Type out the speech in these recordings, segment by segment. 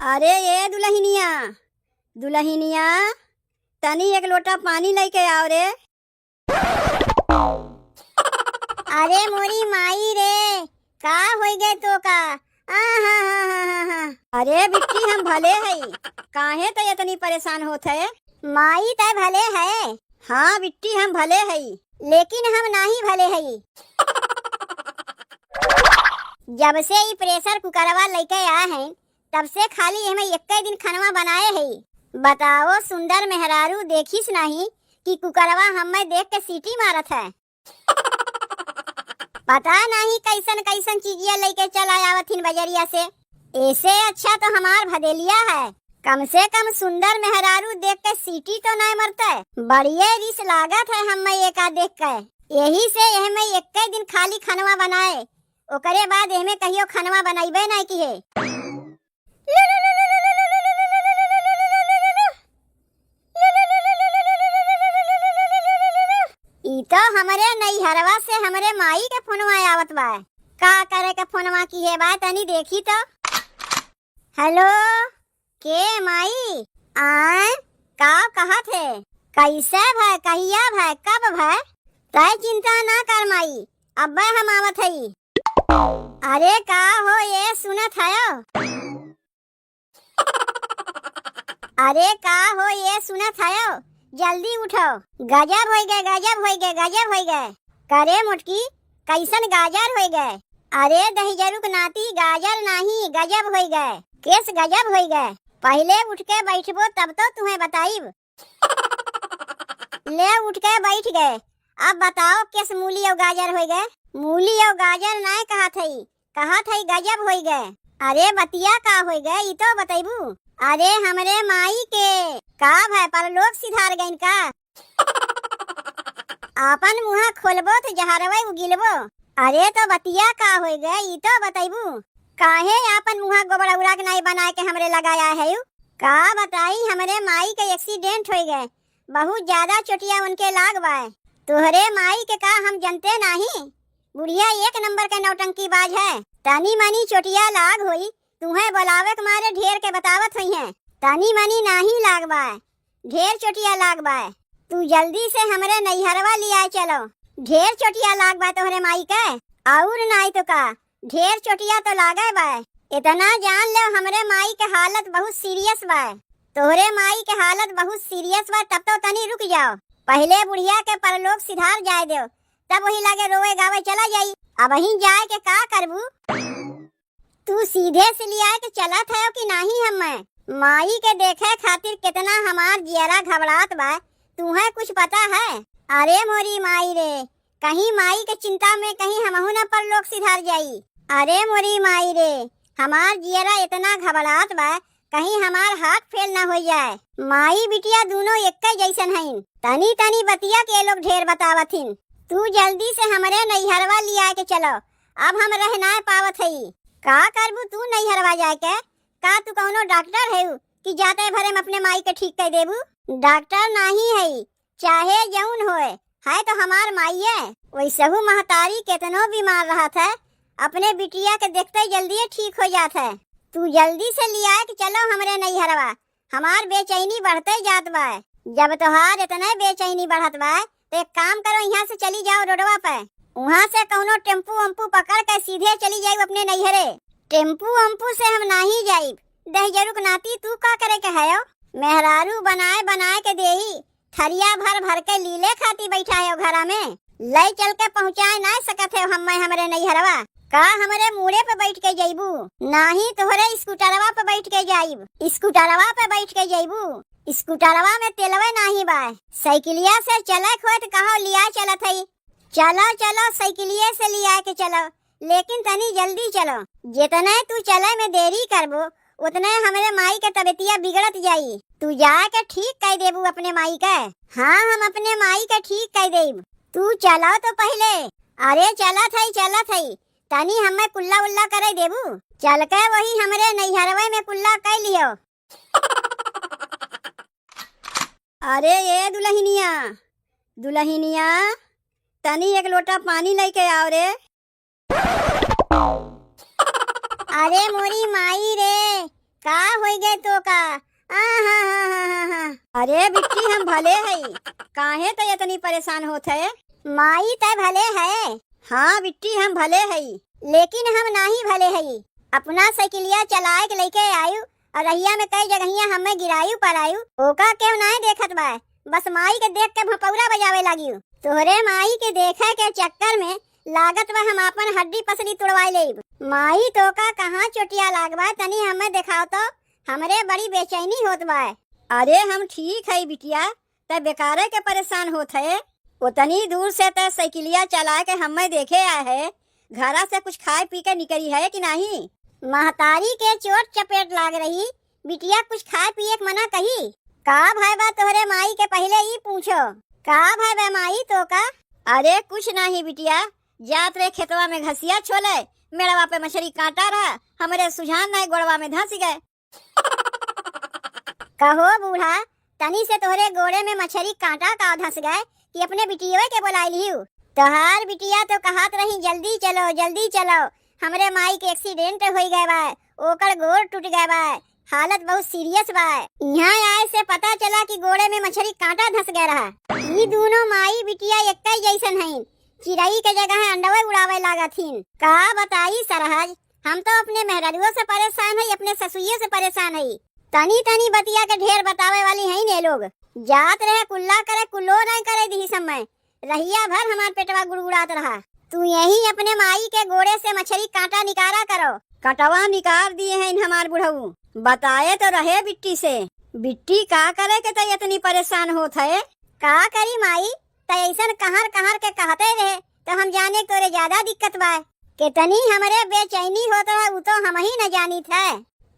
अरे ये दुल्हनिया दुल्हनिया, तनी एक लोटा पानी लेके आओ रे। अरे मोरी माई रे, का हो गए तो का? अरे बिट्टी हम भले हई, काहे तो इतनी परेशान होत है? माई तय भले है। हाँ बिट्टी हम भले हई, लेकिन हम नहीं भले हई। जब से ई प्रेशर कुकरवा लेके आए हैं तब से खाली हमें एक दिन खाना बनाए है। बताओ सुंदर मेहरारू देखिस नहीं कि कुकरवा हमें देख के सीटी मारत है। पता नहीं कैसन कैसन चीजिया लेके चला आवथिन बजरिया से। ऐसे अच्छा तो हमार भदेलिया है, कम से कम सुंदर मेहरारू देख के सीटी तो नहीं मरते। बढ़िया रिस लागत है हमें एक देख के। यही से हमें एक दिन खाली खानवा बनाए, ओकरे बाद हमें कहियो खानवा बनाइबे नहीं की है। ई तो हमरे नैहरवा से हमरे माई के फोनवा आवत बा। का करे के फोनवा की है बा, तनी देखी तो। हेलो के माई आए का कहत है? कैसे भाई, कहिया भाई, कब भाई? तय चिंता ना कर माई, अब हम आवत हई। अरे का हो ये सुनत है? अरे का हो ये सुनत है? जल्दी उठो, गजब हो गए, गजब हो गए, गजब हो गए। करे मुटकी कैसन गाजर हो गए? अरे दही जरूक नाती, गाजर नहीं गजब हो गए। केस गजब हो गए। पहले उठ के बैठबो तब तो तुम्हें बताइब। ले उठ के बैठ गए, अब बताओ केस मूली और गाजर हो गए? मूली और गाजर नहीं कहा थई गजब हो गए। अरे बतिया का हो गए ये तो बताइबू। अरे हमरे माई के का भाई परलोक सिधार गइन का? आपन मुहा खोलबो तो जहरवे उगिलबो। अरे तो बतिया का हो गए ये तो बताइबू। काहे आपन मुहा गोबर उड़ा के नहीं बना के हमरे लगाया है यू? का बताई हमरे माई के एक्सीडेंट हो गए, बहुत ज्यादा चोटिया उनके लाग बाय। तोहरे माई के का हम जनते नहीं? बुढ़िया एक नंबर के नौटंकी बाज है। तनी मनी चोटिया लाग हुई, तुम्हें बुलावे के मारे ढेर के बतावत हुई है। तनी मनी नहीं लाग बाय, ढेर चोटिया लाग बाय। तू जल्दी से हमरे नैहरवा लिया चलो। ढेर चोटिया लाग बाय तोहरे माई के, और नहीं तो का ढेर चोटिया तो लागे बाय। इतना जान ले हमरे माई के हालत बहुत सीरियस बाय। तोहरे माई के हालत बहुत सीरियस बा, तब तो तनी रुक जाओ। पहले बुढ़िया के परलोक सिधार जाए दो, तब वही लागे रोवे गावे चला जाई। अब वहीं जाए के का करबू? तू सीधे से लिया के चला था कि नहीं? हमें माई के देखे खातिर कितना हमार जियरा घबरात बा, तुम्हें कुछ पता है? अरे मोरी माई रे, कहीं माई के चिंता में कहीं हमहू न परलोक सिधार जाई। अरे मोरी माई रे, हमार जियरा इतना घबरात बा, कहीं हमार हाथ फेल न हो जाए। माई बिटिया दोनों एक जैसन हईन, तनी तनी बतिया के लोग ढेर बतावथिन। तू जल्दी से हमरे नैहरवा लिया के चलो, अब हम रह ना पावत हई। का करबू तू नैहरवा जाए के? का तू कौनो डॉक्टर है कि जाते भरे में अपने माई के ठीक कर देबू? डॉक्टर नहीं है, चाहे जौन होए है तो हमार माई है। वैसहू महतारी कितनो बीमार रहत है, अपने बिटिया के देखते जल्दी ठीक हो जात है। तू जल्दी से लिया के चलो हमरे नैहरवा, हमार बेचैनी बढ़ते जात बा। जब तोहार इतने बेचैनी बढ़त बा तो एक काम करो, यहाँ से चली जाओ रोडवा पे, वहाँ से कौनो टेम्पू वम्पू पकड़ के सीधे चली जाई अपने नैहरे। टेम्पू वम्पू से हम नहीं जाई। दही जरूक नाती तू का करे के है? मेहरारू बनाए बनाए के देही, थरिया भर भर के लीले खाती बैठा है घरा में, ले चल के पहुँचाए ना सकत है हमरे नैहरवा। का हमरे मुड़े पे बैठ के जाइबू? नहीं तोहरे स्कूटरवा पे बैठ के जाइब। स्कूटरवा पे बैठ के जाइबू? स्कूटरवा में तेलवे नहीं बा। साइकिलिया से चले खोत कहो लिया चलत है। चलो चलो साइकिलिये से लिया के चलो, लेकिन तनी जल्दी चलो। जितने तू चले में देरी करबो उतने हमरे माई के तबीयतिया बिगड़त जाई। तू जाके ठीक कर देबू अपने माई के। हाँ हम अपने माई के ठीक कर देब, तू चलो तो पहले। अरे चलत है, तनी हमें कुल्ला उल्ला करे देबू। चल के वही हमरे नैहरवे में कुल्ला कर लियो। अरे ये दुल्हनिया, तनी एक लोटा पानी लेके आओ रे। अरे मोरी माई रे, का होई गए तो का आहा। अरे बिट्टी हम भले हई, काहे तो इतनी परेशान होत है? माई तय भले है, हाँ बिट्टी हम भले हई। लेकिन हम नहीं भले हई। अपना साइकिलिया चलाए के लेके आयु और रहिया में कई जगहिया हमें गिरायु पर आयु, ओका क्यों नहीं देखत बा? बस माई के देख के भपौरा बजावे लगी। तोहरे माई के देखे के चक्कर में लागत बा हम अपन हड्डी पसली तुड़वाई लेब। माई तो का कहाँ चोटिया लागबा, तनी हमें दिखाओ तो, हमरे बड़ी बेचैनी होत बा। अरे हम ठीक है बिटिया, ते बेकारे के परेशान होत है। उतनी दूर से ते साइकिलिया चला के हमें देखे आए है, घरा से कुछ खाए पी के निकली है कि नहीं? महतारी के चोट चपेट लाग रही, बिटिया कुछ खाए पिए के मना कही। का भाई बा तोहरे माई के पहले ही पूछो, का भाई बा माई तो का? अरे कुछ नहीं बिटिया, जात रे खेतवा में घसिया छोले, मेड़वा पे मछली काटा रहा, हमारे सुझान नहीं गोड़वा में धंस गए। कहो बूढ़ा, तनी से तोहरे गोड़े में मछली कांटा का धंस गए कि अपने बिटिया के बुलाई लियू? तोहार बिटिया तो कहत रही जल्दी चलो जल्दी चलो, हमरे माई के एक्सीडेंट हो गए बा, ओकर गोड़ टूट गए बा, हालत बहुत सीरियस बा। यहाँ आए से पता चला कि गोड़े में मछली कांटा धंस गया रहा। ये दोनों माई बिटिया एक जैसन हैं, चिड़ई के जगह अंडवे उड़ावे लागथिन। का बताई सरहज, हम तो अपने मेहरारुओं से परेशान है, अपने ससुइयों से परेशान है। तनी तनी बतिया के ढेर बतावे वाली है ने लोग। जात रहे कुल्ला करे कुल्लो नहीं करे दी समय, रहिया भर हमार पेटवा गुड़गुड़ात रहा। तू यही अपने माई के गोड़े से मछली कांटा निकारा करो। कटवा निकाल दिए हैं हमार बुढ़ऊ, बताए तो रहे बिट्टी से। बिट्टी का करे के तो इतनी परेशान होत है? का करी माई, तो ऐसा कहर कहर के कहते रहे तो हम जाने तोरे ज्यादा दिक्कत बा। कितनी हमरे बेचैनी होता है वो तो हम ही न जानी था।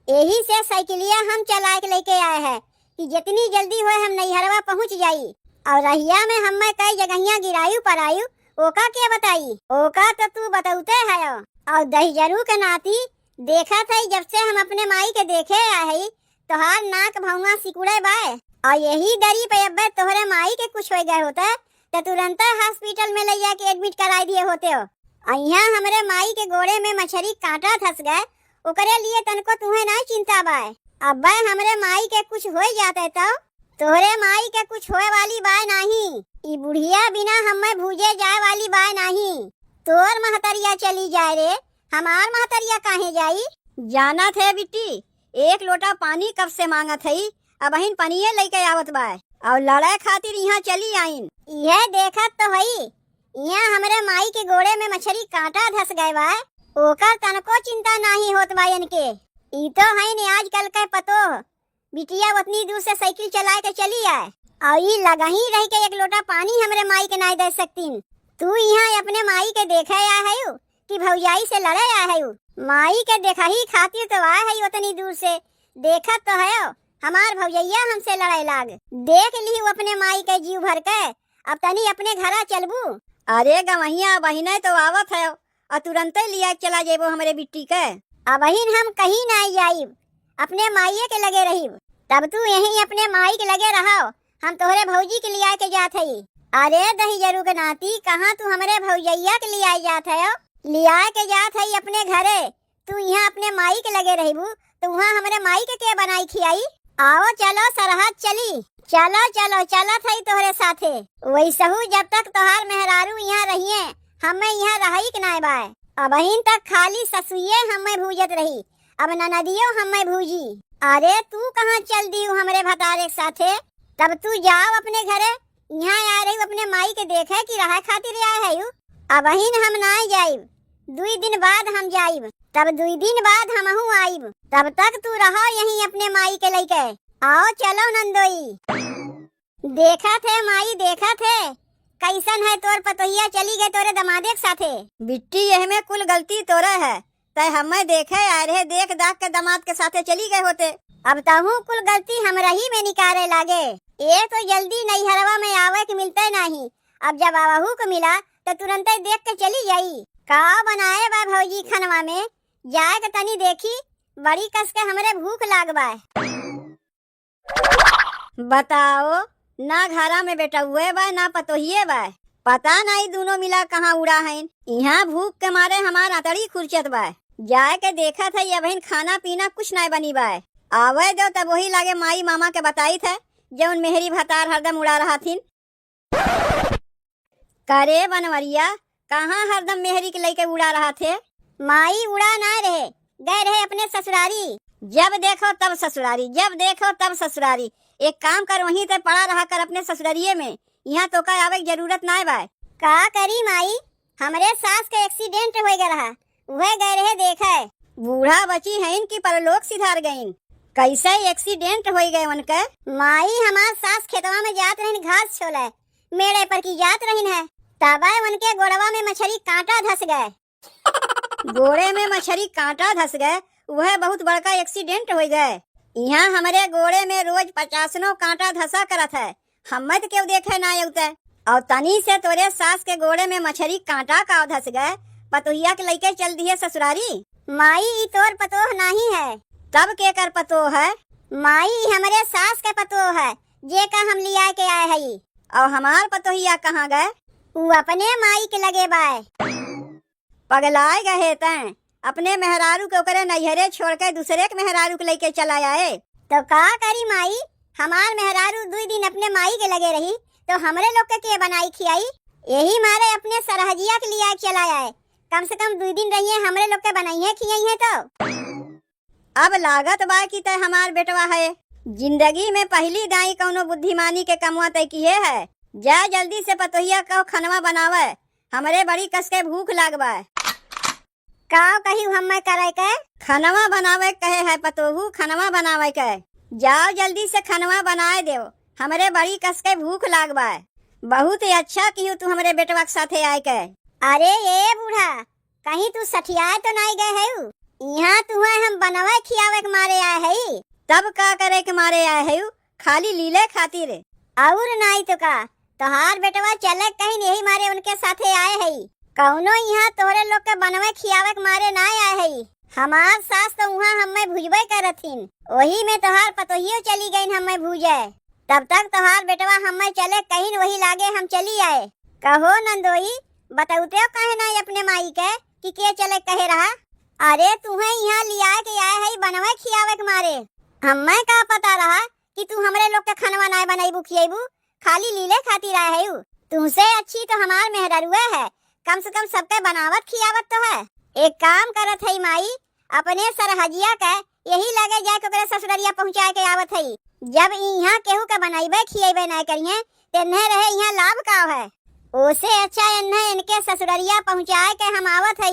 यही से साइकिलिया हम चला के लेके आए हैं कि जितनी जल्दी हो हम नैहरवा पहुँच जाई। और रहिया में हमें कई जगहिया गिरायु पर आयु, ओका क्या बताई? ओका तो तू बताउते है। और दहिजरू के नाती देखा था जब से हम अपने माई के देखे आए, तोहार नाक भौंगा सिकुड़े बाय। और यही दरी पे अब तोहरे माई के कुछ हो गए होता तो तुरंत हॉस्पिटल में ले जाके एडमिट करा दिए होते हो। यहाँ हमरे माई के गोड़े में मछली कांटा धस गए, ओकरे लिए तनको तुम्हें नहीं चिंता बाय। अब हमरे माई के कुछ हो जाते तो तोहरे माई के कुछ होए वाली बाय नहीं। ई बुढ़िया बिना हमें भूजे जाए वाली बाय नहीं। तोर महतरिया चली जाए रे, हमार महतरिया काहे जाई? जाना थे बिट्टी, एक लोटा पानी कब से मांगत है, अब हिन पनिये लेके आवत बा और लड़ाई खातिर यहाँ चली आइन। यह देखत तो हई, यहाँ हमरे माई के गोड़े में मछली कांटा धस गए बा, ओकर तनको चिंता नहीं होत बा इनके। ई तो है ने आजकल के पतो, बिटिया उतनी दूर से साइकिल चला के चली आए और ये लगा ही रही के एक लोटा पानी हमरे माई के नहीं दे सकतीन। तू यहाँ अपने माई के देखे आया है कि भौजाई से लड़े आया है? माई के देखा ही खातिर तो आया है उतनी दूर से। देखत तो है हमार भौजैया हमसे लड़ाई लाग, देख ली अपने माई के जीव भर के। अब तनी अपने घरा चलबू? अरे गवहिया बहिने तो आवत है और तुरंत लिया चला जेबो हमरे बिट्टी के। अब हम कहीं नहीं जाइब, अपने माई के लगे रहीब। तब तू यहीं अपने माई के लगे रहो, हम तोहरे भौजी के लिया के जात हई। अरे दहिजरू के नाती, कहाँ तू हमरे भौजैया के लिया जात है? लिया के जात हई अपने घरे। तू यहाँ अपने माई के लगे रहीबू तो वहाँ हमरे माई के बनाई खियाई? आओ चलो सरहद चली, चलो चलो चलो थई तोहरे साथे। वैसहू जब तक तोहार मेहरारू यहाँ रहिए, हमें यहाँ रही के नाय बाय। अब तक खाली ससुइये हमें भूजत रही, अब ननदियो हमें भूजी। अरे तू कहाँ चल दी हमरे भतारे के साथे? तब तू जाओ अपने घरे, यहाँ आ रही अपने माई के देखे कि रहा खातिर आए है। अब हम नहीं जाइब, 2 दिन बाद हम जाइब, तब 2 दिन बाद हमहू आइब। तब तक तू रहो यहीं अपने माई के लेके। आओ चलो नंदोई। देखा थे माई, देखा थे कैसन है तोर पतोहिया चली गए तोरे दमादे के साथे। बिट्टी यह में कुल गलती तोरे है, तय हमें देखे आ रहे देख दाख के दामाद के साथे चली गए होते। अब तहू कुल गलती हमरा ही में निकाले लागे। ये तो जल्दी नैहरवा में आवे के मिलते नहीं, अब जब आवहू को मिला तो तुरंत देख के चली जाई। का बनाए बा भौजी खनवा में, जाए के तनी देखी, बड़ी कस के हमरे भूख लाग बा। बताओ, ना घरा में बेटा हुए बा ना पतोहिए बा, पता नहीं दोनों मिला कहाँ उड़ा है। यहाँ भूख के मारे हमार अतड़ी खुरचत बा, जाए के देखा था ये बहन खाना पीना कुछ नहीं बनी बा। आवे दो तब वही लागे माई मामा के बताई थे जौन मेहरी भतार हरदम उड़ा रहा थीन। करे बनवरिया कहाँ हरदम मेहरी के लेके उड़ा रहा थे? माई उड़ा ना रहे, गए रहे अपने ससुरारी। जब देखो तब ससुरारी, जब देखो तब ससुरारी। एक काम कर वहीं ते पड़ा रहा कर अपने ससुरारिये में, यहाँ तो का आवे की जरूरत ना बा। का करी माई, हमरे सास के एक्सीडेंट हो गया रहा, वह गए रहे देखे। बूढ़ा बची है इनकी परलोक सिधार गईन। कैसे एक्सीडेंट हो गए उनके? माई हमार सास खेतवा में जात रही घास छोले, मेड़े पर की जात रही है, तबे उनके गोड़वा में मछली कांटा धस गए। गोड़े में मछली कांटा धस गए, वह बहुत बड़का एक्सीडेंट हो गए। यहाँ हमारे गोड़े में रोज 50 कांटा धसा करत है, हम तो क्यों देखे ना उते। और तनी से तोरे सास के गोड़े में मछली कांटा का धस गए, पतोहिया के लेके चल दिए ससुरारी। माई ई तोर पतोह नहीं है। तब के कर पतो है? माई हमारे सास के पतोह है, जे का हम लिया के आए हई। और हमार पतोहिया कहाँ गए? वो अपने माई के लगे बाय। पगलाए गए तैं अपने मेहरारू के ओकरे नैहरे छोड़ के दूसरे के मेहरारू के लेके चला आए। तो का करी माई, हमार मेहरारू 2 दिन अपने माई के लगे रही तो हमरे लोग के बनाई खियाई। यही मारे अपने सरहजिया के लिया चला आए, कम से कम 2 दिन रहिए हमरे लोग के बनाइए खियाई है। तो अब लागत बा कि तय हमार बेटवा है, जिंदगी में पहली दाई कौनो बुद्धिमानी के कमवा तय किए है। जा जल्दी से पतोहिया को खनवा बनावे, हमरे बड़ी कस के भूख लागबा। का कही हम करे के? खनवा बनावे कहे है पतोहू, खनवा बनावे के। जाओ जल्दी से खनवा बनाए दो, हमरे बड़ी कस के भूख लागबा। बहुत ही अच्छा कियो तू हमरे बेटवा के साथे आए के। अरे ये बूढ़ा, कहीं तू सठियाए तो नहीं गए है? यहाँ तुम्हें हम बनवे खियावे के मारे आए है। तब का करे के मारे आए है? खाली लीले खातिर और नहीं तो का तोहार बेटवा चले कहीं यही मारे उनके साथे आए है। कौनो यहाँ तोहरे लोग के बनवे खियावे के मारे ना आए है। हमार सास तो वहाँ हमें भुजबे करथिन, वही में तोहार पतोहियो चली गई हमें भूजे। तब तक तोहार बेटवा हमें चले कहीं वही लागे हम चली आए। कहो नंदोई, बताउते कहे ना अपने माई के चले कहे रहा। अरे तुम्हें यहाँ लिया के आए है बनवे खियावे के मारे, हमें का पता रहा कि तू हमरे लोग के खानवा ना बनाईबू खियाबू, खाली लीले खातिर आए है। तुमसे अच्छी तो हमार मेहरारुआ है, कम से कम सबके बनावत खियावत तो है। एक काम करत है माई, अपने सरहजिया के यही लगे जाके ओकरे ससुरारिया पहुँचाए के आवत है। जब यहाँ केहू के बनाइबे खियाबे ना करिए तेन्हे रहे यहाँ लाभ का है, ओसे अच्छा इन्हें इनके ससुरारिया पहुँचाए के हम आवत है।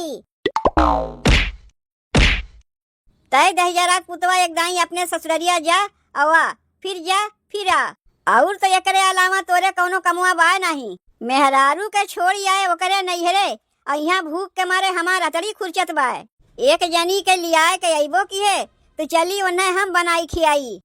तय दहिजरा पुतवा एक दाई अपने ससुरारिया जा अवा, फिर जा फिर आ। और तो एकरे अलावा तोरे कौनो कमुआ बा नहीं। मेहरारू के छोड़ी आए ओकरे नैहरे, और यहाँ भूख के मारे हमार अतड़ी खुरचत बा। एक जनी के लियाए के अइबो की है तो चली उन्हें हम बनाई खियाई।